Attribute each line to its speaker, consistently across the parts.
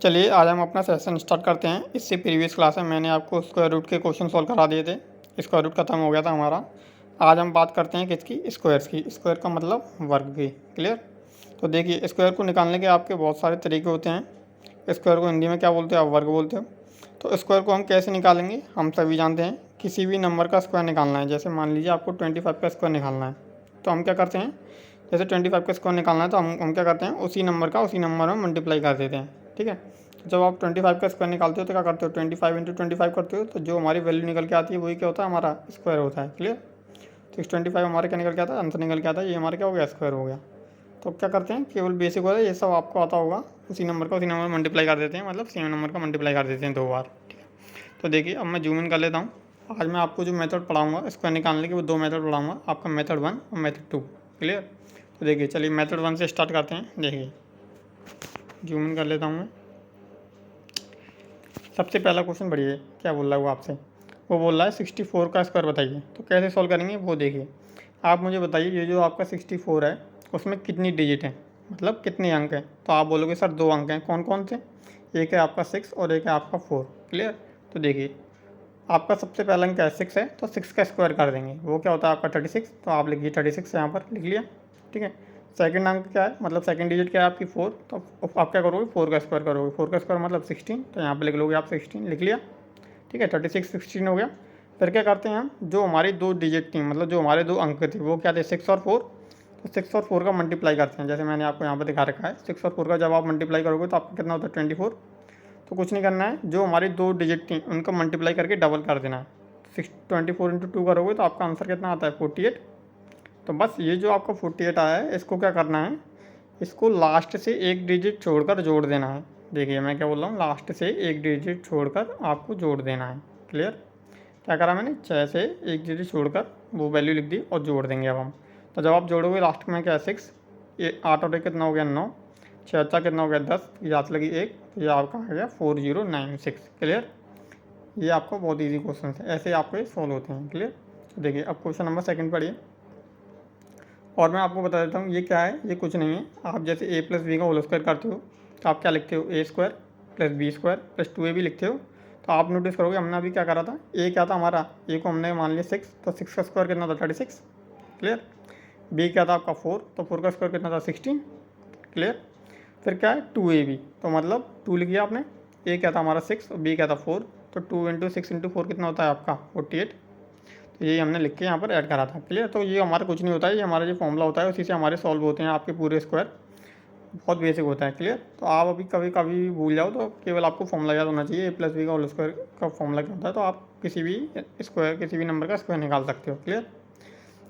Speaker 1: चलिए आज हम अपना सेशन स्टार्ट करते हैं। इससे प्रीवियस क्लास में मैंने आपको स्क्वायर रूट के क्वेश्चन सॉल्व करा दिए थे। स्क्वायर रूट खत्म हो गया था हमारा। आज हम बात करते हैं किसकी, स्क्वायर्स की। स्क्वायर का मतलब वर्ग की। क्लियर। तो देखिए, स्क्वायर को निकालने के आपके बहुत सारे तरीके होते हैं। स्क्वायर को हिंदी में क्या बोलते हैं, आप वर्ग बोलते हो। तो स्क्वायर को हम कैसे निकालेंगे, हम सभी जानते हैं। किसी भी नंबर का स्क्वायर निकालना है, जैसे मान लीजिए आपको 25 का स्क्वायर निकालना है, तो हम क्या करते हैं, जैसे 25 का स्क्वायर निकालना है तो हम क्या करते हैं, उसी नंबर में मल्टीप्लाई कर देते हैं। ठीक है। जब आप 25 का स्क्वायर निकालते हो तो क्या करते हो, 25 इंटू 25 करते हो, तो जो हमारी वैल्यू निकल के आती है वही क्या होता है, हमारा स्क्वायर होता है। क्लियर। तो 625 हमारे क्या निकल के आता है, आंसर निकल के आता है, ये हमारा क्या हो गया, स्क्वायर हो गया। तो क्या करते हैं, केवल बेसिक होता है, ये सब आपको आता होगा। उसी नंबर में मल्टीप्लाई कर देते हैं, मतलब सेम नंबर का मल्टीप्लाई कर देते हैं 2 बार। ठीक है। तो देखिए, अब मैं जूम इन कर लेता हूँ। आज मैं आपको जो मेथड पढ़ाऊँगा स्क्वायर निकालने के, वो 2 मेथड पढ़ाऊँगा आपका, मेथड 1 और मेथड 2। क्लियर। तो देखिए, चलिए मेथड 1 से स्टार्ट करते हैं। देखिए, जूम इन कर लेता हूँ मैं। सबसे पहला क्वेश्चन बढ़िए, क्या बोल रहा है वो आपसे, वो बोल रहा है 64 का स्क्वायर बताइए। तो कैसे सॉल्व करेंगे वो देखिए। आप मुझे बताइए, ये जो आपका 64 है उसमें कितनी डिजिट है, मतलब कितने अंक हैं। तो आप बोलोगे सर 2 अंक हैं, कौन कौन से, एक है आपका 6 और एक है आपका 4। क्लियर। तो देखिए, आपका सबसे पहला अंक क्या है, 6 है, तो 6 का स्क्वायर कर देंगे, वो क्या होता है आपका 36। तो आप लिखिए 36 यहाँ पर लिख लिया। ठीक है। सेकंड अंक क्या है, मतलब सेकंड डिजिट क्या है आपकी 4, तो आप क्या करोगे, 4 का स्क्वायर करोगे। 4 का स्क्वायर मतलब 16, तो यहाँ पर लिख लोगे आप 16, लिख लिया। ठीक है। 36 16 हो गया। फिर क्या करते हैं हम, जो हमारी 2 डिजिट थी, मतलब जो हमारे 2 अंक थे, वो क्या थे, 6 और 4। तो 6 और 4 का मल्टीप्लाई करते हैं, जैसे मैंने आपको यहाँ पर दिखा रखा है। 6 और 4 का जब आप मल्टीप्लाई करोगे तो आपका कितना होता है, 24। तो कुछ नहीं करना है, जो हमारी 2 डिजिट थी उनका मल्टीप्लाई करके डबल कर देना है। 24 इंटू 2 करोगे तो आपका आंसर कितना आता है, 48। तो बस ये जो आपका 48 आया है, इसको क्या करना है, इसको लास्ट से एक डिजिट छोड़कर जोड़ देना है। देखिए मैं क्या बोल रहा हूँ, लास्ट से एक डिजिट छोड़कर आपको जोड़ देना है। क्लियर। क्या करा मैंने, 6 से एक डिजिट छोड़कर वो वैल्यू लिख दी और जोड़ देंगे अब हम। तो जब आप जोड़ोगे लास्ट में क्या है, 6, ये 8 और 1 कितना हो गया, 9, 6 अच्छा कितना हो गया, 10, याद लगी 1, तो ये आपका आ गया 4096। क्लियर। ये आपका बहुत ईजी क्वेश्चन है, ऐसे आपको ये सॉल्व होते हैं। क्लियर। देखिए, अब क्वेश्चन नंबर 2 पढ़िए। और मैं आपको बता देता हूँ ये क्या है, ये कुछ नहीं है। आप जैसे a प्लस बी का होल स्क्वायर करते हो तो आप क्या लिखते हो, A square plus B square plus 2ab लिखते हो। तो आप नोटिस करोगे, हमने अभी क्या करा था, ए क्या था हमारा, ए को हमने मान लिया 6, तो 6 का स्क्वायर कितना था, 36। क्लियर। बी क्या था आपका 4, तो 4 का स्क्वायर कितना था, 16। क्लियर। फिर क्या है, 2ab, तो मतलब 2 लिख दिया आपने। ए क्या था हमारा 6 और बी क्या था 4, तो 2 इंटू 6 इंटू 4 कितना होता है आपका, 48। तो ये हमने लिख के यहाँ पर ऐड करा था। क्लियर। तो ये हमारा कुछ नहीं होता है, ये हमारा जो फॉर्मूला होता है उसी से हमारे सॉल्व होते हैं आपके पूरे स्क्वायर। बहुत बेसिक होता है। क्लियर। तो आप अभी कभी कभी भी भूल जाओ तो केवल आपको फॉर्मूला याद होना चाहिए, ए प्लस बी का होल स्क्वायर का फॉर्मूला क्या होता है, तो आप किसी भी स्क्वायर, किसी भी नंबर का स्क्वायर निकाल सकते हो। क्लियर।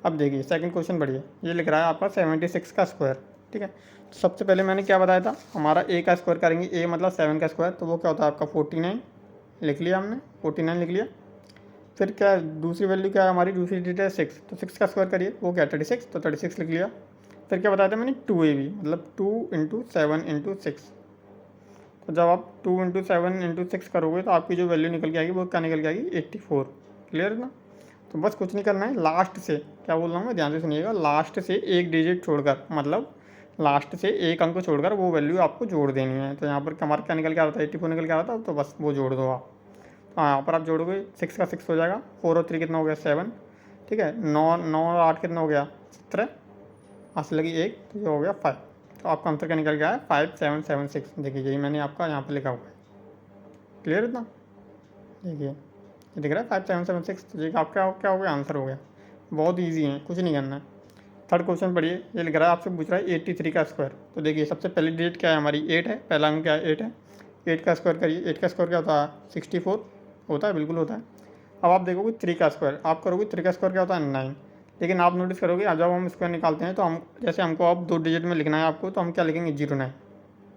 Speaker 1: अब देखिए सेकंड क्वेश्चन बढ़िए, ये लिख रहा है आपका 76 का स्क्वायर। ठीक है। तो सबसे पहले मैंने क्या बताया था, हमारा ए का स्क्वायर करेंगे, ए मतलब 7 का स्क्वायर, तो वो क्या होता है आपका 49। लिख लिया हमने, 49 लिख लिया। फिर क्या दूसरी वैल्यू क्या है हमारी, दूसरी डिजिट है 6, तो 6 का स्क्वायर करिए, वो क्या 36, तो 36 लिख लिया। फिर क्या बताया था मैंने, 2ab, मतलब 2 इंटू 7 इंटू 6। तो जब आप 2 इंटू 7 इंटू 6 करोगे तो आपकी जो वैल्यू निकल के आएगी वो क्या निकल के आएगी, 84। क्लियर है ना। तो बस कुछ नहीं करना है, लास्ट से क्या बोल रहा हूँ मैं, ध्यान से सुनिएगा, लास्ट से एक डिजिट छोड़कर, मतलब लास्ट से एक अंक छोड़कर वो वैल्यू आपको जोड़ देनी है। तो यहाँ पर हमारा क्या निकल के आ रहा था, 84 निकल के आ रहा था, तो बस वो जोड़ दो आप। हाँ, यहाँ पर आप जोड़ोगे, 6 का 6 हो जाएगा, 4 और 3 कितना हो गया, 7। ठीक है। 9 और 8 कितना हो गया, 17, हाथ लगी 1, तो ये हो गया 5। तो आपका आंसर क्या निकल गया है, 5776। देखिए यही मैंने आपका यहाँ पर लिखा हुआ है। क्लियर इतना। देखिए ये दिख रहा है 5776, तो ये आपका क्या हो गया, आंसर हो गया। बहुत ईजी है, कुछ नहीं करना है। थर्ड क्वेश्चन पढ़िए, ये लिख रहा है आपसे पूछ रहा है 83 का स्क्वायर। तो देखिए सबसे पहली डिजिट क्या है हमारी, 8 है, पहला अंक क्या है, 8 है। 8 का स्क्वायर करिए, 8 का स्क्वायर क्या होता है, 64 होता है, बिल्कुल होता है। अब आप देखोगे 3 का स्क्वायर, आप करोगे 3 का स्क्वायर क्या होता है, 9। लेकिन आप नोटिस करोगे जब हम स्क्वायर निकालते हैं तो हम, जैसे हमको अब 2 डिजिट में लिखना है आपको, तो हम क्या लिखेंगे, 09।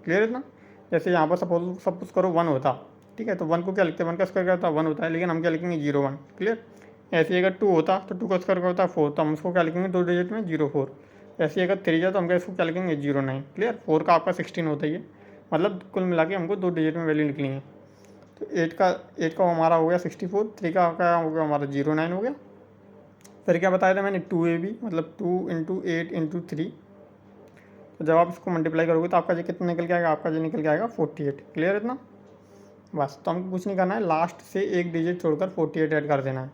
Speaker 1: क्लियर है ना। जैसे यहाँ पर सपोज करो 1 होता, ठीक है, तो 1 को क्या लिखते हैं, 1 का स्क्वायर क्या होता है, 1 होता है, लेकिन हम क्या लिखेंगे, 01। क्लियर। ऐसे ही अगर 2 होता तो 2 का स्क्वायर क्या होता है, 4, तो हम उसको क्या लिखेंगे, 2 डिजिट में 04। ऐसे ही अगर 3 है तो हम क्या इसको क्या लिखेंगे, 09। क्लियर। 4 का आपका 16 होता ही है, मतलब कुल मिला के हमको 2 डिजिट में वैल्यू निकली है। तो 8 का हमारा हो गया 64, 3 का क्या हो गया हमारा, 09 हो गया। फिर क्या बताया था मैंने, 2ab, मतलब 2 इंटू 8 इंटू 3, तो जब आप इसको मल्टीप्लाई करोगे तो आपका जो कितना निकल के आएगा, आपका जो निकल के आएगा 48। क्लियर है इतना? बस तो हमको कुछ नहीं करना है, लास्ट से एक डिजिट छोड़कर 48 ऐड कर देना है।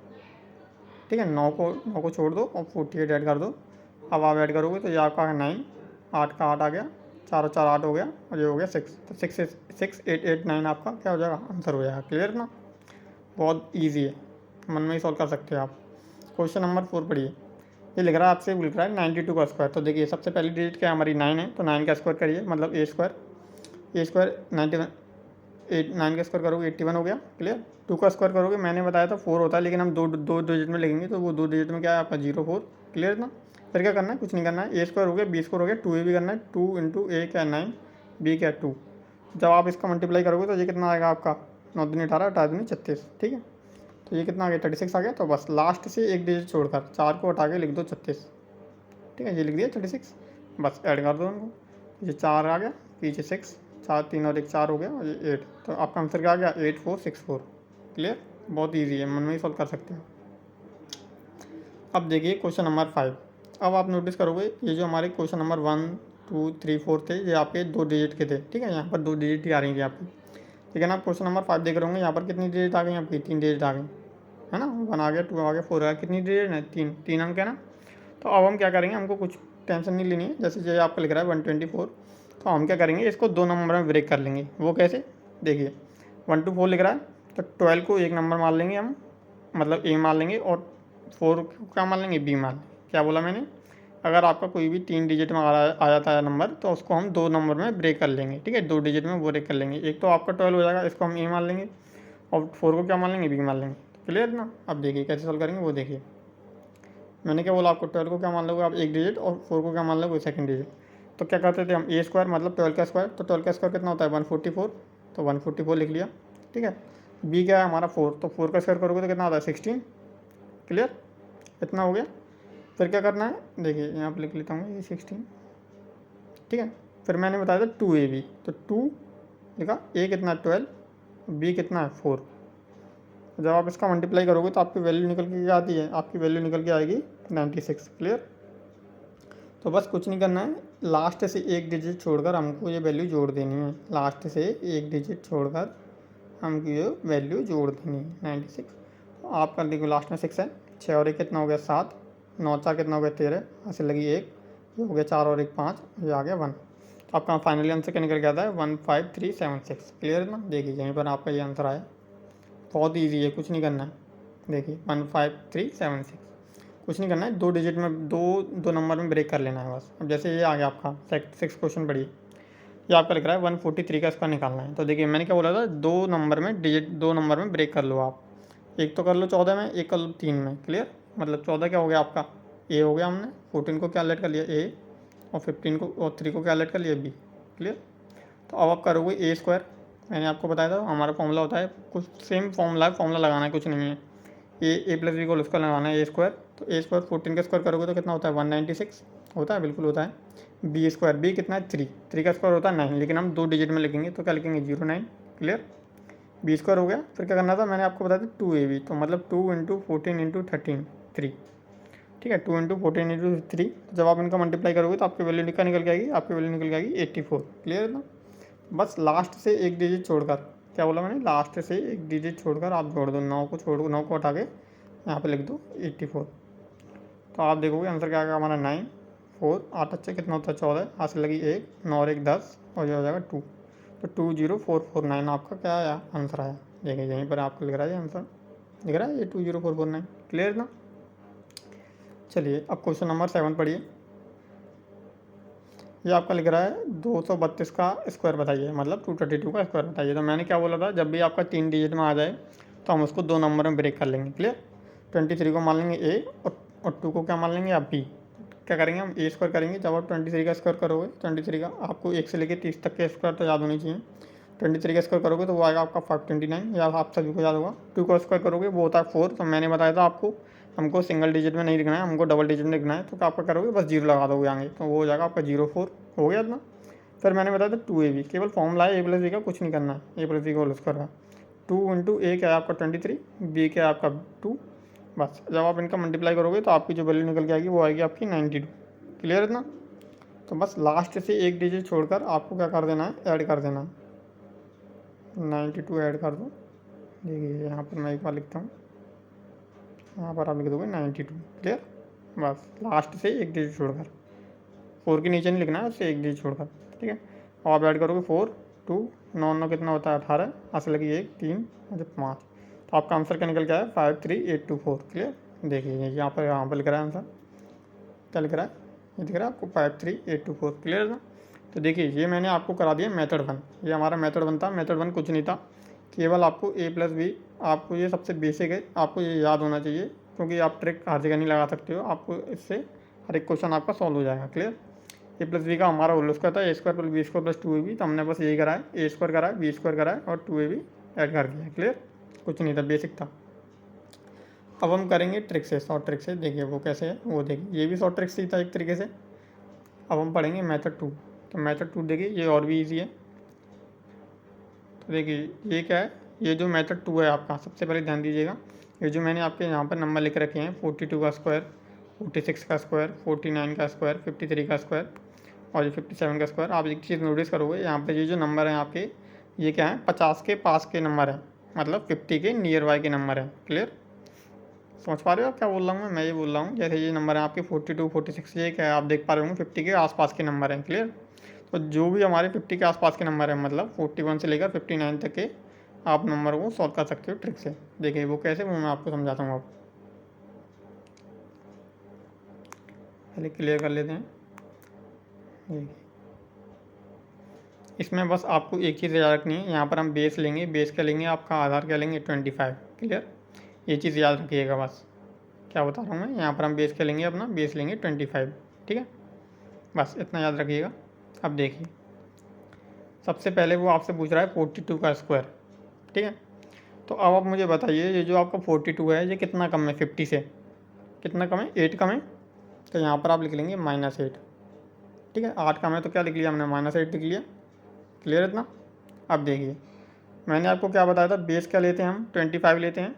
Speaker 1: ठीक है, 9 को छोड़ दो और 48 ऐड कर दो। अब आप ऐड करोगे तो ये आपका 9, 8 का 8 आ गया, 4 और 4 8 हो गया, और ये हो गया 6। तो 6 8 8 9 आपका क्या हो जाएगा, आंसर हो जाएगा। क्लियर ना? बहुत ईजी है, मन में ही सॉल्व कर सकते हो आप। क्वेश्चन नंबर 4 पढ़िए। ये लिख रहा है आपसे, लिख रहा है 92 का स्क्वायर। तो देखिए सबसे पहली डिजिट क्या हमारी 9 है, तो 9 का स्क्वायर करिए, मतलब ए स्क्वायर 91, 9 का स्क्वायर करोगे 81 हो गया। क्लियर? 2 का स्क्वायर करोगे, मैंने बताया था 4 होता है, लेकिन हम दो डिजिट में लिखेंगे, तो वो 2 डिजिट में क्या है आपका 04। क्लियर ना? फिर क्या करना है, कुछ नहीं करना है, ए स्क्वायर हो गया, बी स्क्वायर हो गया, 2 ए भी करना है। 2 इंटू ए क्या 9, बी क्या 2। जब आप इसका मल्टीप्लाई करोगे तो ये कितना आएगा आपका, 9 दूनी 18, 18 दूनी 36। ठीक है, तो ये कितना आ गया 36 आ गया। तो बस लास्ट से एक डिजिट छोड़कर 4 को हटा के लिख दो 36। ठीक है, ये लिख दिया 36। बस ऐड कर दो उनको, ये 4 आ गया, पीछे 6, 4 3 और 1 4 हो गया, और ये 8। तो आपका आंसर क्या आ गया, 8464। क्लियर? बहुत ईजी है, मन में ही सॉल्व कर सकते हो। अब देखिए क्वेश्चन नंबर 5। अब आप नोटिस करोगे ये जो हमारे क्वेश्चन नंबर 1 2 3 4 थे, ये आपके 2 डिजिट के थे। ठीक है, यहाँ पर 2 डिजिट ही आ रही थी आपकी। लेकिन आप क्वेश्चन नंबर 5 देख रहे होंगे, यहाँ पर कितनी डिजिट आ गई आपकी, 3 डिजिट आ गई है ना। 1 आ गया, 2 आ गया, 4 आ गया, कितनी डिजिट है, 3 अंक है ना। तो अब हम क्या करेंगे, हमको कुछ टेंशन नहीं लेनी है। जैसे जो आपका लिख रहा है 124, तो हम क्या करेंगे, इसको 2 नंबर में ब्रेक कर लेंगे। वो कैसे, देखिए 1 to 4 लिख रहा है, तो 12 को 1 नंबर मान लेंगे हम, मतलब ए मान लेंगे, और 4 को क्या मान लेंगे, बी मान लेंगे। क्या बोला मैंने, अगर आपका कोई भी 3 डिजिट में आ जाता है नंबर, तो उसको हम 2 नंबर में ब्रेक कर लेंगे। ठीक है, 2 डिजिट में ब्रेक कर लेंगे। एक तो आपका 12 हो जाएगा, इसको हम ए मान लेंगे, और 4 को क्या मान लेंगे, बी मान लेंगे। क्लियर ना? अब देखिए कैसे सॉल्व करेंगे, वो देखिए। मैंने क्या बोला आपको, 12 को क्या मान लोगे आप, एक डिजिट, और 4 को क्या मान लोगे, सेकंड डिजिट। तो क्या करते थे हम, ए स्क्वायर मतलब 12 का स्क्वायर, तो 12 का स्क्वायर कितना होता है 144, तो 144 लिख लिया। ठीक है, बी क्या है हमारा 4, तो 4 का स्क्वायर करोगे तो कितना होता है 16। क्लियर? इतना हो गया। फिर क्या करना है, देखिए यहाँ पर लिख लेता हूँ ये 16। ठीक है, फिर मैंने बताया था 2ab, तो 2 लिखा, ए कितना 12, बी कितना है 4। जब आप इसका मल्टीप्लाई करोगे तो आपकी वैल्यू निकल के क्या आती है, आपकी वैल्यू निकल के आएगी 96। क्लियर? तो बस कुछ नहीं करना है, लास्ट से एक डिजिट छोड़कर हमको ये वैल्यू जोड़ देनी है। लास्ट से एक डिजिट छोड़कर हमको ये वैल्यू जोड़ देनी है 96। तो आपका देखो लास्ट में 6 है, 6 और 1 कितना हो गया 7, 9 4 कितना हो गया 13, यहाँ से लगी 1, ये हो गया 4 और 1 5, ये आ गया 1। तो आपका फाइनली आंसर क्या निकल के आता है 15376। क्लियर है ना? देखिए यहीं पर आपका ये आंसर आया। बहुत ईजी है, कुछ नहीं करना है। देखिए 15376, कुछ नहीं करना है, 2 डिजिट में दो नंबर में ब्रेक कर लेना है बस। अब जैसे ये आ गया आपका 6 क्वेश्चन पढ़िए। ये आपका लिख रहा है 143 का इसका निकालना है। तो देखिए मैंने क्या बोला था, 2 नंबर में डिजिट, 2 नंबर में ब्रेक कर लो आप। एक तो कर लो 14 में, एक कर लो 3 में। क्लियर? मतलब 14 क्या हो गया आपका, ए हो गया, हमने 14 को क्या लेट कर लिया ए, और 15 को और 3 को क्या लेट कर लिया बी। क्लियर? तो अब आप करोगे ए स्क्वायर, मैंने आपको बताया था हमारा फॉर्मूला होता है, कुछ सेम फॉर्मूला है, फॉर्मूला लगाना है, कुछ नहीं है। ए प्लस बी को उसका लगाना है ए स्क्वायर। तो ए स्क्वायर 14 का स्क्वायर करोगे तो कितना होता है 196 होता है, बिल्कुल होता है। बी स्क्वायर, बी कितना है 3 का स्क्वायर होता है 9, लेकिन हम 2 डिजिट में लिखेंगे तो क्या लिखेंगे 09। क्लियर? बी स्क्वायर हो गया। फिर क्या करना था, मैंने आपको बताया था 2ab, तो मतलब 2 इंटू 14 इंटू 13 3। ठीक है, 2 इंटू 14 इंटू 3। जब आप इनका मल्टीप्लाई करोगे तो आपकी वैल्यू निकल के आएगी, आपकी वैल्यू निकल के आएगी 84। क्लियर है ना? बस लास्ट से एक डिजिट छोड़कर, क्या बोला मैंने, लास्ट से एक डिजिट छोड़कर आप जोड़ दो, 9 को छोड़, 9 को हटा के यहाँ पे लिख दो 84। तो आप देखोगे आंसर क्या आएगा हमारा 9 4 8 अच्छे कितना होता है 14, यहाँ से लगी 1, 9 और 1 10, और ये हो जाएगा 2। तो 20449 आपका क्या आया, आंसर आया। देखिए यहीं पर आपको लिख रहा है आंसर, दिख रहा है ये 20449। क्लियर ना? चलिए अब क्वेश्चन नंबर 7 पढ़िए। ये आपका लिख रहा है 232 का स्क्वायर बताइए, मतलब 232 का स्क्वायर बताइए। तो मैंने क्या बोला था, जब भी आपका 3 डिजिट में आ जाए तो हम उसको 2 नंबर में ब्रेक कर लेंगे। क्लियर? 23 को मान लेंगे ए, और 2 को क्या मान लेंगे आप बी। क्या करेंगे हम, ए स्क्वायर करेंगे। जब आप 23 का स्क्वायर करोगे, 23 का आपको 1 से लेकर 30 तक के स्क्वायर तो याद होनी चाहिए। 23 का स्क्वायर करोगे तो वो आएगा आपका 529, या आप सभी को याद होगा। 2 का स्क्वायर करोगे वो होता है 4। तो मैंने बताया था आपको, हमको सिंगल डिजिट में नहीं लिखना है, हमको डबल डिजिट में लिखना है। तो क्या आपका करोगे, बस 0 लगा दोगे आगे, तो वो हो जाएगा आपका 04 हो गया इतना। फिर मैंने बताया था 2ab, केवल फॉर्मूला है ए प्लस बी का, कुछ नहीं करना है। ए प्लस बी का होल स्क्वायर का 2 इंटू ए क्या है आपका 23, बी क्या है आपका 2। बस जब आप इनका मल्टीप्लाई करोगे तो आपकी जो वैल्यू निकल के आएगी वो आएगी आपकी 92। क्लियर है ना? तो बस लास्ट से एक डिजिट छोड़कर आपको क्या कर देना है, ऐड कर देना है। 92 ऐड कर दो। देखिए यहाँ पर मैं एक बार लिखता हूँ, यहाँ पर आप लिख दोगे 92। क्लियर। बस लास्ट से एक डिजिट छोड़कर, 4 के नीचे नहीं लिखना है, उससे एक डिजिट छोड़कर। ठीक है। और आप ऐड करोगे 4 2 9 9 कितना होता है 18, असल की 1 3 और 5। तो आपका आंसर क्या निकल के आया 53824। क्लियर। देखिए यहाँ पर लिख रहा है आंसर, क्या लिख रहा है, ये दिख रहा है आपको 53824। क्लियर है ना। तो देखिए ये मैंने आपको करा दिया मेथड 1, ये हमारा मेथड 1 था। मेथड 1 कुछ नहीं था, केवल आपको a+b, आपको ये सबसे बेसिक है, आपको ये याद होना चाहिए, क्योंकि आप ट्रिक हर जगह नहीं लगा सकते हो, आपको इससे हर एक क्वेश्चन आपका सॉल्व हो जाएगा। क्लियर। a+b का हमारा होल स्क्वायर था a² + b² + 2ab, तो हमने बस यही करा है, a² करा है, b² करा है और 2ab ऐड कर दिया है। क्लियर। कुछ नहीं था, बेसिक था। अब हम करेंगे ट्रिक से, शॉर्ट ट्रिक से। देखिए वो कैसे है वो देखिए, ये भी शॉर्ट ट्रिक से ही था एक तरीके से। अब हम पढ़ेंगे मेथड 2। तो मेथड 2 देखिए ये और भी ईजी है। तो देखिए ये क्या है, ये जो मेथड 2 है आपका, सबसे पहले ध्यान दीजिएगा, ये जो मैंने आपके यहाँ पर नंबर लिख रखे हैं 42 का स्क्वायर, 46 का स्क्वायर, 49 का स्क्वायर, 53 का स्क्वायर और 57 का स्क्वायर। आप एक चीज़ नोटिस करोगे यहाँ पे, ये जो नंबर हैं आपके, ये क्या है, 50 के पास के नंबर हैं, मतलब 50 के नियर बाय के नंबर हैं। क्लियर। समझ पा रहे हो आप क्या बोल रहा हूँ मैं ये बोल रहा हूँ, जैसे ये नंबर है आपके 42 46, ये क्या है आप देख पा रहे होंगे 50 के आसपास के नंबर हैं। क्लियर। तो जो भी हमारे 50 के आसपास के नंबर हैं, मतलब 41 से लेकर 59 तक के आप नंबर को सॉल्व कर सकते हो ट्रिक से। देखिए वो कैसे, वो मैं आपको समझाता हूँ। आप पहले क्लियर कर लेते हैं। देखिए इसमें बस आपको एक चीज़ याद रखनी है, यहाँ पर हम बेस लेंगे, बेस क्या लेंगे, आपका आधार क्या लेंगे 25। क्लियर। ये चीज़ याद रखिएगा बस, क्या बता रहा हूँ मैं, यहाँ पर हम बेस क्या लेंगे, अपना बेस लेंगे 25। ठीक है, बस इतना याद रखिएगा। अब देखिए सबसे पहले वो आपसे पूछ रहा है 42 का स्क्वायर। ठीक है। तो अब आप मुझे बताइए, ये जो आपका 42 है ये कितना कम है 50 से, कितना कम है, 8 कम है। तो यहाँ पर आप लिख लेंगे -8। ठीक है, 8 कम है तो क्या लिख लिया हमने, -8 लिख लिया। क्लियर इतना। अब देखिए मैंने आपको क्या बताया था, बेस क्या लेते हैं हम 25 लेते हैं,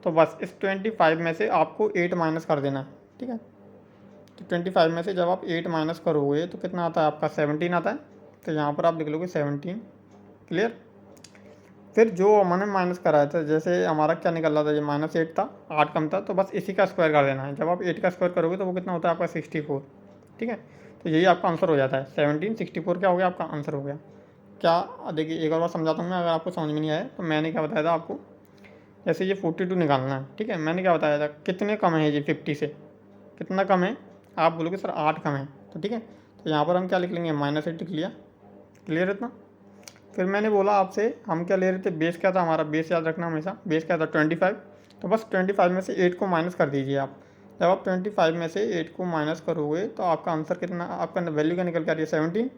Speaker 1: तो बस इस 25 में से आपको 8 माइनस कर देना है। ठीक है। तो 25 में से जब आप 8 माइनस करोगे तो कितना आता है आपका 17 आता है। तो यहाँ पर आप लिख लोगे 17। क्लियर। फिर जो हमने माइनस कराया था, जैसे हमारा क्या निकल रहा था, ये -8 था, 8 कम था, तो बस इसी का स्क्वायर कर देना है। जब आप 8 का स्क्वायर करोगे तो वो कितना होता है आपका 64। ठीक है। तो यही आपका आंसर हो जाता है 17 64 क्या हो गया आपका आंसर हो गया। क्या देखिए एक और बार समझाता हूँ मैं, अगर आपको समझ में नहीं आया तो मैंने क्या बताया था आपको, जैसे ये 42 निकालना है। ठीक है, मैंने क्या बताया था, कितने कम है ये 50 से, कितना कम है, आप बोलोगे सर 8 कम है। तो ठीक है, तो यहाँ पर हम क्या लिख लेंगे, -8 लिख लिया। क्लियर इतना। फिर मैंने बोला आपसे हम क्या ले रहे थे, बेस क्या था हमारा, बेस याद रखना हमेशा, बेस क्या था 25। तो बस 25 में से 8 को माइनस कर दीजिए आप। जब आप 25 में से 8 को माइनस करोगे तो आपका आंसर कितना, आपका वैल्यू क्या निकल के आ रही है, 17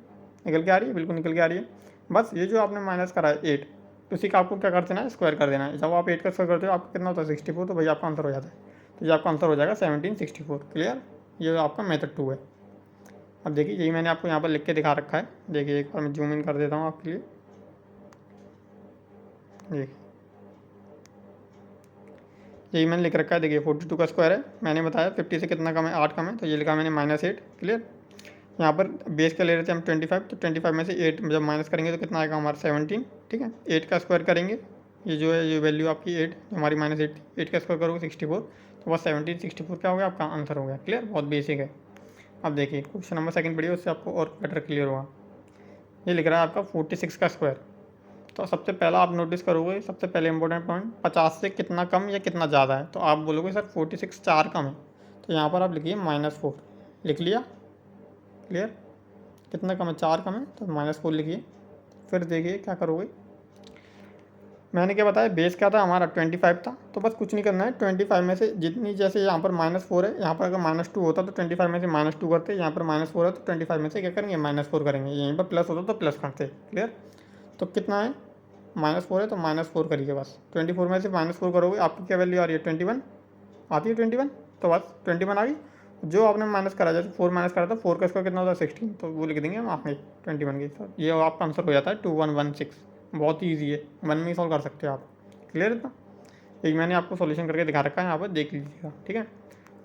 Speaker 1: निकल के आ रही है, बिल्कुल निकल के आ रही है। बस ये जो आपने माइनस करा है 8, उसी का आपको क्या कर देना है, स्क्वायर कर देना है। जब आप 8 का स्क्वायर करते हो आपका कितना होता है 64, तो भाई आपका आंसर हो जाता है। तो ये आपका आंसर हो जाएगा 1764। क्लियर। ये आपका मेथड 2 है। अब देखिए यही मैंने आपको यहाँ पर लिख के दिखा रखा है। देखिए एक बार मैं जूम इन कर देता हूँ आपके लिए। देखिए यही मैंने लिख रखा है। देखिए 42 का स्क्वायर है, मैंने बताया 50 से कितना कम है, 8 कम है, तो ये लिखा मैंने -8। क्लियर। यहाँ पर बेस क्या ले रहे थे हम 25, तो 25 में से 8 जब माइनस करेंगे तो कितना आएगा हमारा 17। ठीक है, 8 का स्क्वायर करेंगे, ये जो है ये वैल्यू आपकी 8 हमारी -8 थी, 8 का स्क्वायर करोगे 64, तो बस 1764 क्या हो गया आपका आंसर हो गया। क्लियर, बहुत बेसिक है। अब देखिए क्वेश्चन नंबर 2 पढ़िए, उससे आपको और बेटर क्लियर होगा। ये लिख रहा है आपका 46 का स्क्वायर। तो सबसे पहला आप नोटिस करोगे, सबसे पहले इंपॉर्टेंट पॉइंट, 50 से कितना कम या कितना ज़्यादा है। तो आप बोलोगे सर 46 4 कम है, तो यहाँ पर आप लिखिए -4 लिख लिया। क्लियर। कितना कम है, 4 कम है, तो -4 लिखिए। फिर देखिए क्या करोगे, मैंने क्या बताया, बेस क्या था हमारा 25 था, तो बस कुछ नहीं करना है, 25 में से जितनी, जैसे यहाँ पर -4 है, यहाँ पर अगर -2 होता तो 25 में से -2 करते, यहाँ पर -4 है तो 25 में से क्या करेंगे, -4 करेंगे, यहीं पर प्लस होता तो प्लस करते। क्लियर। तो कितना है, -4 है तो -4 करिए बस। 24 में से -4 करोगे, आपकी क्या वैल्यू आ रही है 21 आती है 21, तो बस 21 आ गई। जो आपने माइनस करा, जैसे 4 माइनस करा था, 4 का स्क्वायर कितना होता है 16, तो वो लिख देंगे हम आपने 21 की। सर ये आपका आंसर हो जाता है 2116। बहुत ही ईजी है, 1 में ही सॉल्व कर सकते हो आप। क्लियर है। एक मैंने आपको सॉल्यूशन करके दिखा रखा है, यहाँ पर देख लीजिएगा। ठीक है।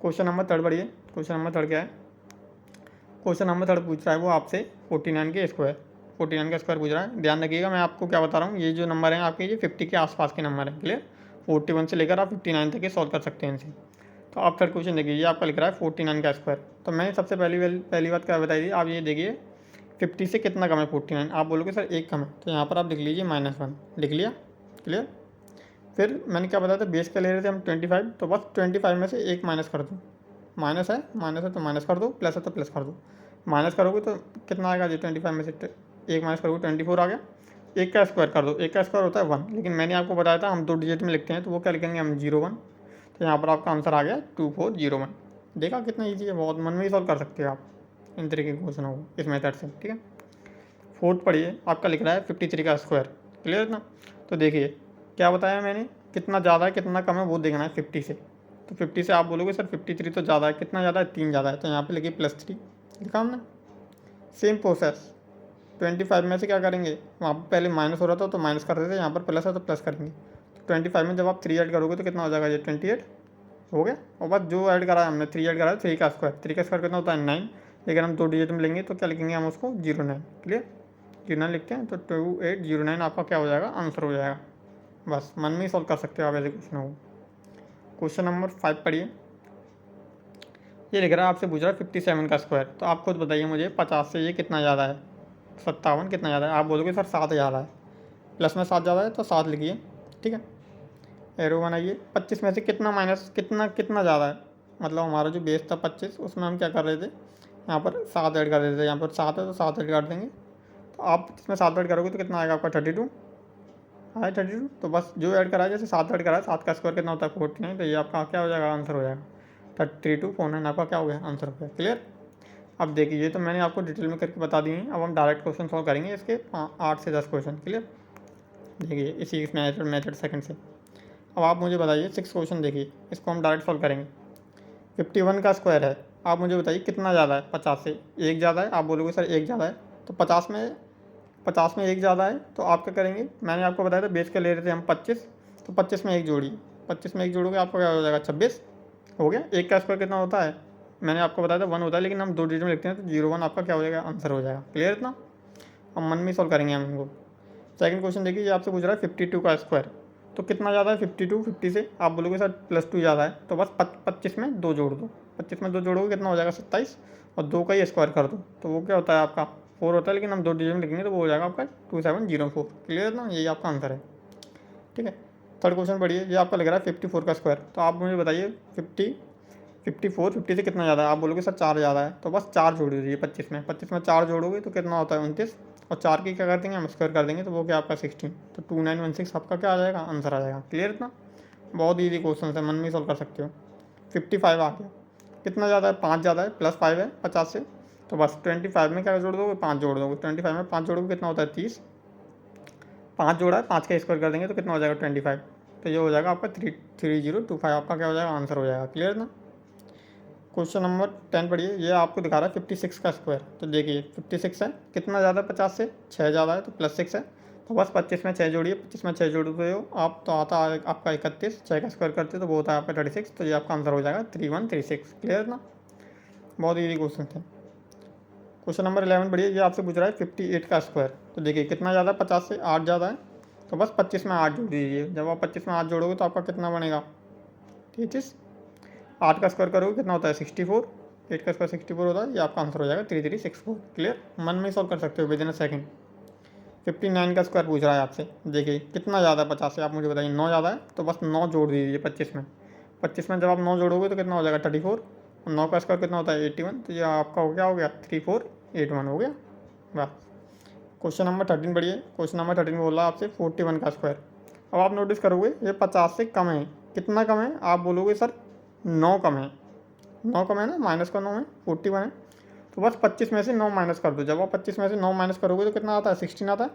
Speaker 1: क्वेश्चन नंबर 3 बढ़िए। क्वेश्चन नंबर 3 क्या है, क्वेश्चन नंबर 3 पूछ रहा है वो आपसे 49 के स्क्वायर, 49 का स्क्वायर पूछ रहा है। ध्यान रखिएगा, मैं आपको क्या बता रहा हूँ, ये जो नंबर हैं आपके ये 50 के आसपास के नंबर हैं। क्लियर, 41 से लेकर आप 59 तक ये सॉल्व कर सकते हैं इनसे। तो आप थर्ड क्वेश्चन देखिए, ये आपका लिख रहा है 49 का स्क्वायर। तो मैंने सबसे पहली बात क्या बताई थी, आप ये देखिए 50 से कितना कम है 49। आप बोलोगे सर एक कम है, तो यहाँ पर आप लिख लीजिए -1, लिख लिया। क्लियर। फिर मैंने क्या बताया था, बेस का ले रहे थे हम 25, तो बस 25 में से एक माइनस कर दो। माइनस है तो माइनस कर दो, प्लस है तो प्लस कर दो। माइनस करोगे तो कितना आएगा जी, 25 में से एक माइनस करोगे 24 आ गया। एक का स्क्वायर कर दो, एक का स्क्वायर होता है 1, लेकिन मैंने आपको बताया था हम 2 डिजिट में लिखते हैं, तो वो क्या लिखेंगे हम 01। तो यहाँ पर आपका आंसर आ गया 2401। देखा कितना ईजी है, बहुत मन में ही सॉल्व कर सकते हो आप इन तरीके के क्वेश्चन हो इस मेथड से। ठीक है, फोर्थ पढ़िए, आपका लिख रहा है 53 का स्क्वायर। क्लियर ना। तो देखिए क्या बताया मैंने, कितना ज़्यादा है कितना कम है वो देखना है 50 से। तो 50 से आप बोलोगे सर 53 तो ज़्यादा है, कितना ज़्यादा है 3 ज़्यादा है, तो यहाँ पे लिखिए +3, लिखा हमने। सेम प्रोसेस 25 में से क्या करेंगे, वहाँ पर पहले माइनस हो रहा था तो माइनस कर देते, यहाँ पर प्लस है तो प्लस करेंगे। तो 25 में जब आप 3 ऐड करोगे तो कितना हो जाएगा, ये 28 हो गया। और बस जो ऐड करा है हमने 3 ऐड करा है, 3 का स्क्वायर, 3 का स्क्वायर कितना होता है 9, लेकिन हम 2 डिजिट में लेंगे तो क्या लिखेंगे हम उसको 09। क्लियर, 09 लिखते हैं तो 2809 आपका क्या हो जाएगा, आंसर हो जाएगा। बस मन में ही सॉल्व कर सकते हो आप ऐसे क्वेश्चन हो। क्वेश्चन नंबर 5 पढ़िए, ये लिख रहा है आपसे पूछ रहा है 57 का स्क्वायर। तो आप खुद बताइए मुझे 50 से ये कितना ज़्यादा है, 57 कितना ज़्यादा है। आप बोलोगे सर 7 ज़्यादा है, प्लस में 7 ज़्यादा है तो 7 लिखिए। ठीक है, एरो बनाइए। 25 में से कितना माइनस कितना कितना ज़्यादा है, मतलब हमारा जो बेस था 25 उसमें हम क्या कर रहे थे, यहाँ पर 7 ऐड कर रहे थे, यहाँ पर 7 है तो 7 ऐड कर देंगे। तो आप इसमें 7 ऐड करोगे तो कितना आएगा आपका 32 है, 32। तो बस जो ऐड करा है, जैसे 7 ऐड करा है, 7 का स्क्वायर कितना होता है 49, तो ये आपका क्या हो जाएगा, आंसर हो जाएगा 3249 आपका क्या हो गया, आंसर हो गया। क्लियर। अब देखिए ये तो मैंने आपको डिटेल में करके बता दी है, अब हम डायरेक्ट क्वेश्चन सॉल्व करेंगे इसके 8 से 10 क्वेश्चन। क्लियर, देखिए इसी मेथड सेकंड से। अब आप मुझे बताइए 6 क्वेश्चन, देखिए इसको हम डायरेक्ट सॉल्व करेंगे। 51 का स्क्वायर है, आप मुझे बताइए कितना ज़्यादा है 50 से, एक ज़्यादा है। आप बोलोगे सर एक ज़्यादा है, तो 50 में एक ज़्यादा है, तो आप क्या करेंगे, मैंने आपको बताया था बेस का ले रहे थे हम 25, तो 25 में एक जोड़िए, 25 में एक जोड़ोगे आपका क्या हो जाएगा 26 हो गया। एक का स्क्वायर कितना होता है, मैंने आपको बताया था 1 होता है, लेकिन हम 2 डिजिट में लिखते हैं तो 01 आपका क्या हो जाएगा, आंसर हो जाएगा। क्लियर इतना, अब मन में सॉल्व करेंगे हम इनको। सेकंड क्वेश्चन देखिए, ये आपसे पूछ रहा है 52 का स्क्वायर। तो कितना ज़्यादा है 52, 50 से आप बोलोगे सर +2 ज़्यादा है, तो बस 25 में 2 जोड़ दो, 25 में 2 जोड़ोगे कितना हो जाएगा 27, और 2 का ही स्क्वायर कर दो तो वो क्या होता है आपका 4 होता है, लेकिन हम 2 डिजिट में लिखेंगे तो वो हो जाएगा आपका 2704। क्लियर ना, यही आपका आंसर है। ठीक है, थर्ड क्वेश्चन पढ़िए, ये आपका लग रहा है 54 का स्क्वायर। तो आप मुझे बताइए 50 से कितना ज़्यादा है। आप बोलोगे सर 4 ज़्यादा है, तो बस 4 जोड़ दीजिए 25 में, 25 में 4 जोड़ोगे तो कितना होता है 29, और 4 की क्या कर देंगे हम स्क्वायर कर देंगे तो वो क्या आपका 16, तो 2916 आपका क्या आ जाएगा, आंसर आ जाएगा। क्लियर इतना, बहुत ईजी क्वेश्चन है, मन में सॉल्व कर सकते हो। 55 आ गया, कितना ज़्यादा है 5 ज़्यादा है, +5 है 50 से, तो बस 25 में क्या जोड़ दोगे 5 जोड़ दोगे, 25 में 5 जोड़ोगे कितना होता है 30, 5 जोड़ा है 5 का स्क्वायर कर देंगे तो कितना हो जाएगा 25, तो ये हो जाएगा आपका 3025 आपका क्या हो जाएगा, आंसर हो जाएगा। क्लियर ना। क्वेश्चन नंबर 10 पढ़िए, ये आपको दिखा रहा है 56 का स्क्वायर। तो देखिए 56 है, कितना ज़्यादा है 50 से, 6 ज़्यादा है तो +6 है, तो बस 25 में 6 जोड़िए, 25 में 6 जोड़ते हो आप तो आता है आपका 31, 6 का स्क्वायर करते तो वो होता है आपका 36, तो ये आपका आंसर हो जाएगा 3136। क्लियर ना, बहुत ईजी क्वेश्चन थे। क्वेश्चन नंबर 11 पढ़िए, ये आपसे पूछ रहा है 58 का स्क्वायर। तो देखिए कितना ज़्यादा है 50 से, 8 ज़्यादा है, तो बस 25 में 8 जोड़ दीजिए। जब आप 25 में 8 जोड़ोगे तो आपका कितना बनेगा 33, 8 का स्क्वायर करोगे कितना होता है 64, 8 का स्क्वायर 64 होता है, ये आपका आंसर हो जाएगा 3364। क्लियर, मन में सॉल्व कर सकते हो विद इन अ सेकंड। 59 का स्क्वायर पूछ रहा है आपसे, देखिए कितना ज़्यादा है 50 से, आप मुझे बताइए 9 ज़्यादा है, तो बस 9 जोड़ दीजिए 25 में, 25 में जब आप 9 जोड़ोगे तो कितना हो जाएगा 34, और 9 का स्क्वायर कितना होता है 81, तो ये आपका हो गया 3481 हो गया। बस क्वेश्चन नंबर 13 बढ़िए, क्वेश्चन नंबर 13 में बोल रहा है आपसे 41 का स्क्वायर। अब आप नोटिस करोगे ये 50 से कम है, कितना कम है, आप बोलोगे सर 9 कम है, 9 कम है ना, माइनस का 9 है, 41 है, तो बस 25 में से 9 माइनस कर दो। जब आप 25 में से 9 माइनस करोगे तो कितना आता है 16 आता है,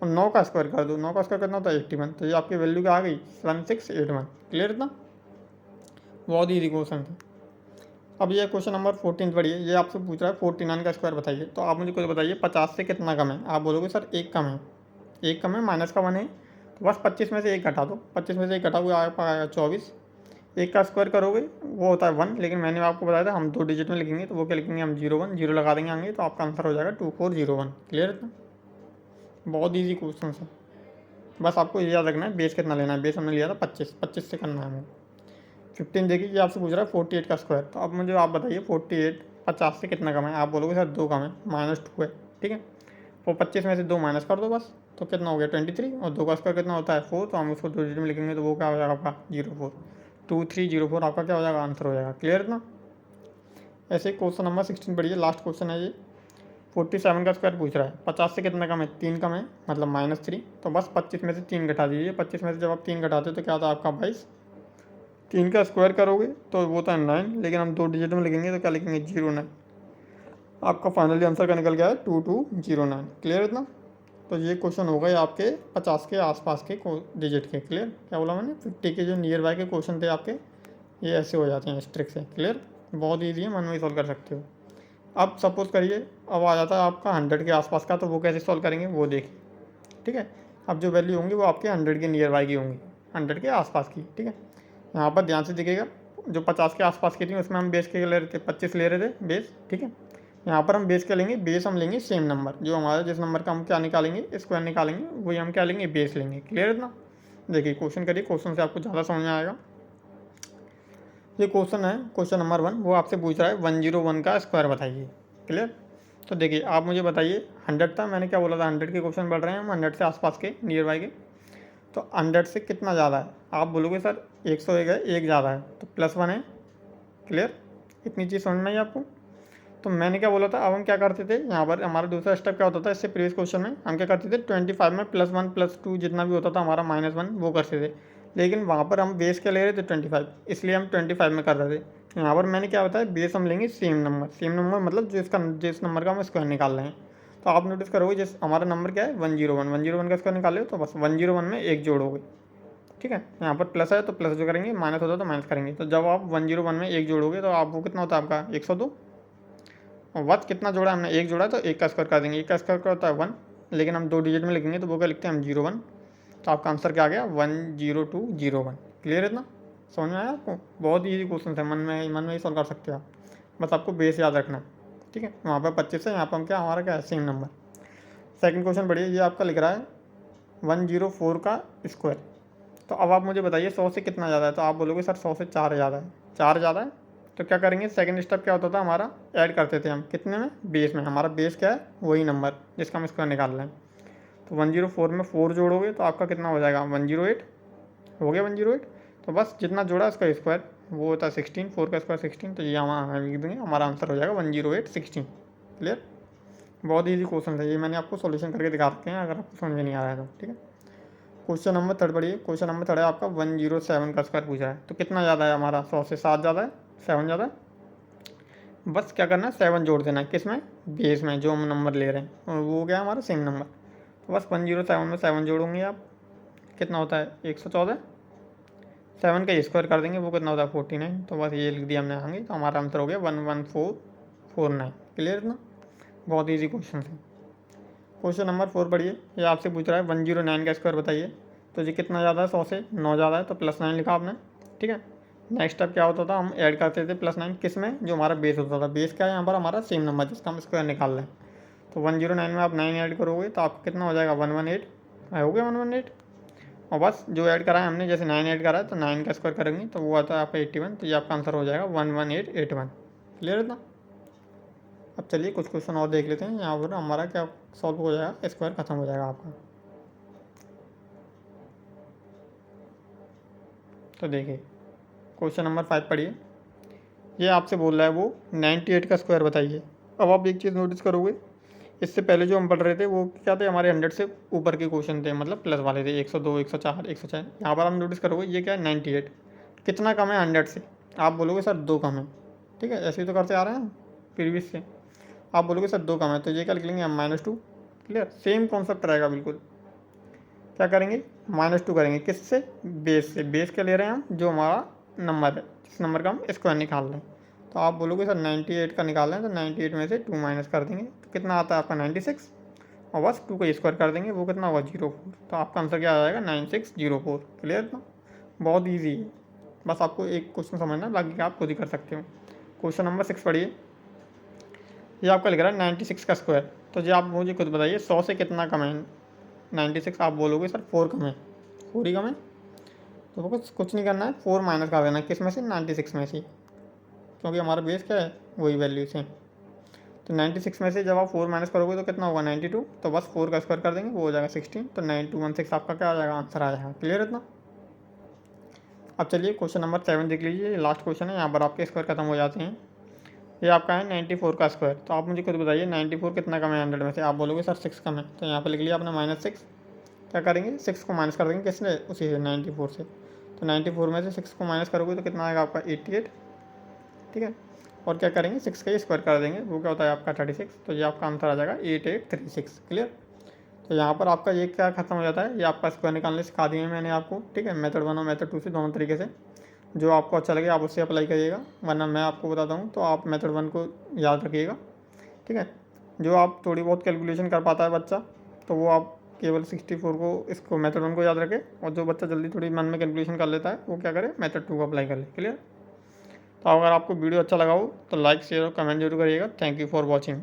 Speaker 1: और 9 का स्क्वायर कर दो, 9 का स्क्वायर कितना होता है 81, तो ये आपकी वैल्यू क्या आ गई 1681। क्लियर इतना, बहुत ईजी क्वेश्चन था। अब ये क्वेश्चन नंबर 14 पढ़िए, ये आपसे पूछ रहा है 49 का स्क्वायर बताइए। तो आप मुझे कुछ बताइए 50 से कितना कम है। आप बोलोगे सर एक कम है, एक कम है, माइनस का 1 है, तो बस 25 में से एक घटा दो, 25 में से एक घटा हुआ आपका आएगा 24, एक का स्क्वायर करोगे वो होता है 1, लेकिन मैंने आपको बताया था हम 2 डिजिट में लिखेंगे, तो वो क्या लिखेंगे हम 0 1 0 लगा देंगे आगे, तो आपका आंसर हो जाएगा 2401। क्लियर है? बहुत ईजी क्वेश्चन है, बस आपको ये याद रखना है बेस कितना लेना है। बेस हमने लिया था 25, 25 से करना है हमें। 15 देखिए ये आपसे पूछ रहा है 48 का स्क्वायर, तो अब मुझे आप बताइए 48 50 से कितना कम है। आप बोलोगे सर 2 कम है, -2 है, ठीक है। वो 25 में से 2 माइनस कर दो बस, तो कितना हो गया 23, और 2 का स्क्वायर कितना होता है 4, तो हम उसको 2 डिजिट में लिखेंगे, तो वो क्या हो जाएगा आपका 04, 2304 आपका क्या हो जाएगा आंसर हो जाएगा। क्लियर है ना? ऐसे क्वेश्चन नंबर 16 पढ़िए, लास्ट क्वेश्चन है ये। 47 का स्क्वायर पूछ रहा है, 50 से कितना कम है 3 कम है, मतलब -3, तो बस 25 में से 3 घटा दीजिए। 25 में से जब आप 3 घटाते हो तो क्या आता है आपका 22। 3 का स्क्वायर करोगे तो वो तो है 9, लेकिन हम 2 डिजिट में लिखेंगे तो क्या लिखेंगे 09। आपका फाइनली आंसर का निकल गया है 2209। क्लियर है ना? तो ये क्वेश्चन हो गए आपके 50 के आसपास के डिजिट के। क्लियर? क्या बोला मैंने, 50 के जो नियर बाय के क्वेश्चन थे आपके, ये ऐसे हो जाते हैं इस ट्रिक से। क्लियर? बहुत ईजी है, मन में ही सॉल्व कर सकते हो। अब सपोज करिए अब आ जाता है आपका 100 के आसपास का, तो वो कैसे सॉल्व करेंगे वो देखिए। ठीक है, अब जो वैल्यू होंगी वो आपके 100 के नियर बाय की होंगी, 100 के आसपास की। ठीक है, यहाँ पर ध्यान से दिखेगा, जो 50 के आसपास की थी उसमें हम बेस के ले रहे थे, 25 ले रहे थे बेस। ठीक है, यहाँ पर हम बेस क्या लेंगे, बेस हम लेंगे सेम नंबर, जो हमारा जिस नंबर का हम क्या निकालेंगे स्क्वायर निकालेंगे, वही हम क्या लेंगे बेस लेंगे। क्लियर है ना? देखिए क्वेश्चन करिए, क्वेश्चन से आपको ज़्यादा समझ में आएगा। ये क्वेश्चन है क्वेश्चन नंबर 1, वो आपसे पूछ रहा है 101 का स्क्वायर बताइए। क्लियर? तो देखिए आप मुझे बताइए 100 था, मैंने क्या बोला था 100 के क्वेश्चन बढ़ रहे हैं हम 100 से आसपास के नियर बाई के, तो 100 से कितना ज़्यादा है। आप बोलोगे सर 101 है, एक ज़्यादा है, तो +1 है। क्लियर? इतनी चीज़ समझ में आई आपको? तो मैंने क्या बोला था, अब हम क्या करते थे, यहाँ पर हमारा दूसरा स्टेप क्या होता था, इससे प्रीवियस क्वेश्चन में हम क्या करते थे 25 में +1 +2 जितना भी होता था हमारा -1 वो करते थे, लेकिन वहाँ पर हम बेस क्या ले रहे थे 25, इसलिए हम 25 में कर रहे थे। यहाँ पर मैंने क्या बताया, बेस हम लेंगे सेम नंबर, सेम नंबर मतलब जिस नंबर का हम स्क्वायर निकाल रहे हैं। तो आप नोटिस करोगे जिस हमारा नंबर क्या है 101, 101 का स्क्वायर निकाले तो बस 101 में एक जोड़ोगे। ठीक है, यहाँ पर प्लस है तो प्लस जो करेंगे, माइनस होता है तो माइनस करेंगे। तो जब आप 101 में एक जोड़ोगे तो आप वो कितना होता है आपका 102, और वट कितना जोड़ा हमने, एक जोड़ा तो एक का स्क्वायर कर देंगे, एक का स्क्वायर का होता है 1, लेकिन हम 2 डिजिट में लिखेंगे तो वो क्या लिखते हैं हम 01, तो आपका आंसर क्या आ गया 10201। क्लियर है ना? समझ में आया आपको? बहुत ईजी क्वेश्चन है, मन में ही सॉल्व कर सकते हो आप, बस आपको बेस याद रखना है। ठीक है, वहाँ पर 25 है, यहाँ पर हम क्या हमारा क्या है सेम नंबर। सेकंड क्वेश्चन बढ़िए, ये आपका लिख रहा है 104 का स्क्वायर। तो अब आप मुझे बताइए 100 से कितना ज़्यादा है, तो आप बोलोगे सर 100 से 4 ज़्यादा है, 4 ज़्यादा है। तो क्या करेंगे, सेकंड स्टेप क्या होता था हमारा, ऐड करते थे हम कितने में, बेस में। हमारा बेस क्या है, वही नंबर जिसका हम स्क्वायर निकाल रहे हैं। तो 104 में 4 जोड़ोगे तो आपका कितना हो जाएगा 108, हो गया 108। तो बस जितना जोड़ा उसका स्क्वायर वो होता है 16, 4 का स्क्वायर 16, तो ये हमारा लिख देंगे, हमारा आंसर हो जाएगा 108 16। क्लियर? बहुत ईजी क्वेश्चन है ये, मैंने आपको सॉल्यूशन करके दिखा रखे हैं अगर आपको समझ में नहीं आ रहा है तो। ठीक है, क्वेश्चन नंबर 3 पढ़िए, क्वेश्चन नंबर 3 है आपका 107 का स्क्वायर पूछा है। तो कितना ज़्यादा है हमारा, 100 से 7 ज़्यादा है, 7 ज़्यादा है। बस क्या करना है 7 जोड़ देना है, किस में, बेस में जो हम नंबर ले रहे हैं, और वो क्या है हमारा सेम नंबर। तो बस 107 में 7 जोड़ोंगे आप, कितना होता है 114, 7 का स्क्वायर कर देंगे वो कितना होता है 49, तो बस ये लिख दिया हमने आगे, तो हमारा आंसर हो गया 11449। क्लियर ना? बहुत ईजी क्वेश्चन है। क्वेश्चन नंबर 4 पढ़िए, ये आपसे पूछ रहा है 109 का स्क्वायर बताइए। तो ये कितना ज़्यादा है, 100 से 9 ज़्यादा है, तो +9 लिखा आपने। ठीक है, नेक्स्ट स्टेप क्या होता था, हम ऐड करते थे +9 किस में, जो हमारा बेस होता था। बेस क्या है यहाँ पर हमारा सेम नंबर जिसका हम स्क्वायर निकाल रहे हैं। तो 109 में आप 9 ऐड करोगे तो आपका कितना हो जाएगा 118, हो गया 118। और बस जो ऐड करा है हमने, जैसे 9 ऐड करा है तो 9 का स्क्वायर करेंगे तो वो आता है आपका 81, तो ये आपका आंसर हो जाएगा 11881। क्लियर है ना? अब चलिए कुछ क्वेश्चन और देख लेते हैं, यहाँ पर हमारा क्या सॉल्व हो जाएगा, स्क्वायर खत्म हो जाएगा आपका। तो देखिए क्वेश्चन नंबर 5 पढ़िए, ये आपसे बोल रहा है वो 98 का स्क्वायर बताइए। अब आप एक चीज़ नोटिस करोगे, इससे पहले जो हम पढ़ रहे थे वो क्या थे, हमारे 100 से ऊपर के क्वेश्चन थे, मतलब प्लस वाले थे, 102 104 106। यहाँ पर हम नोटिस करोगे ये क्या है 98, कितना कम है 100 से। आप बोलोगे सर 2 कम है, ठीक है, ऐसे ही तो करते आ रहे हैं प्रीवियस से। आप बोलोगे सर 2 कम है, तो ये क्या लिख लेंगे हम -2। क्लियर? सेम कॉन्सेप्ट रहेगा बिल्कुल। क्या करेंगे -2 करेंगे, किससे, बेस से। बेस क्या ले रहे हैं हम, जो हमारा नंबर है, जिस नंबर का हम स्क्वायर निकाल रहे हैं। तो आप बोलोगे सर 98 का निकाल रहे हैं, तो 98 में से 2 माइनस कर देंगे तो कितना आता है आपका 96, और बस 2 का स्क्वायर कर देंगे वो कितना होगा 04। तो आपका आंसर क्या आ जाएगा 9604। क्लियर ना? बहुत ईजी है, बस आपको एक क्वेश्चन समझना, बाकी आप खुद ही कर सकते हो। क्वेश्चन नंबर 6 पढ़िए। ये आपका लिख रहा है 96 का स्क्वायर। तो जी आप मुझे खुद बताइए 100 से कितना कम है 96? आप बोलोगे सर 4 कम है, 4 ही कम है। तो वो कुछ नहीं करना है, 4 माइनस कर देना है किस में से, 96 में से, क्योंकि हमारा बेस क्या है, वही वैल्यू से। तो 96 में से जब आप 4 माइनस करोगे तो कितना होगा 92, तो बस 4 का स्क्वायर कर देंगे, वो हो जाएगा 16। तो 9216 आपका क्या आ जाएगा, आंसर आ जाएगा। क्लियर इतना? अब चलिए क्वेश्चन नंबर 7 देख लीजिए, ये लास्ट क्वेश्चन है, यहाँ पर आपके स्क्वायर खत्म हो जाते हैं। ये आपका है 94 का स्क्वायर। तो आप मुझे खुद बताइए 94 कितना कम है 100 में से? आप बोलोगे सर 6 कम है। तो यहाँ पर लिख लिया आपने -6। क्या करेंगे, 6 को माइनस कर देंगे किसने, उसी से 94 से। तो 94 में से 6 को माइनस करोगे तो कितना आएगा आपका 88। ठीक है, और क्या करेंगे 6 का ही स्क्वायर कर देंगे, वो क्या होता है आपका 36। तो ये आपका आंसर आ जाएगा 8836। क्लियर? तो यहाँ पर आपका ये क्या खत्म हो जाता है, ये आपका स्क्वायर निकालने सिखा दिए हैं मैंने आपको। ठीक है, मेथड 1 और मेथड 2 से, दोनों तरीके से जो आपको अच्छा लगे आप उससे अप्लाई करिएगा, वरना मैं आपको बताता हूँ तो आप मेथड 1 को याद रखिएगा। ठीक है, जो आप थोड़ी बहुत कैलकुलेशन कर पाता है बच्चा, तो वो आप केवल 64 को, इसको मेथड 1 को याद रखे, और जो बच्चा जल्दी थोड़ी मन में कैलकुलेशन कर लेता है वो क्या करे, मेथड 2 को अप्लाई कर ले। क्लियर? तो अगर आपको वीडियो अच्छा लगा हो तो लाइक शेयर और कमेंट जरूर करिएगा। Thank you for watching.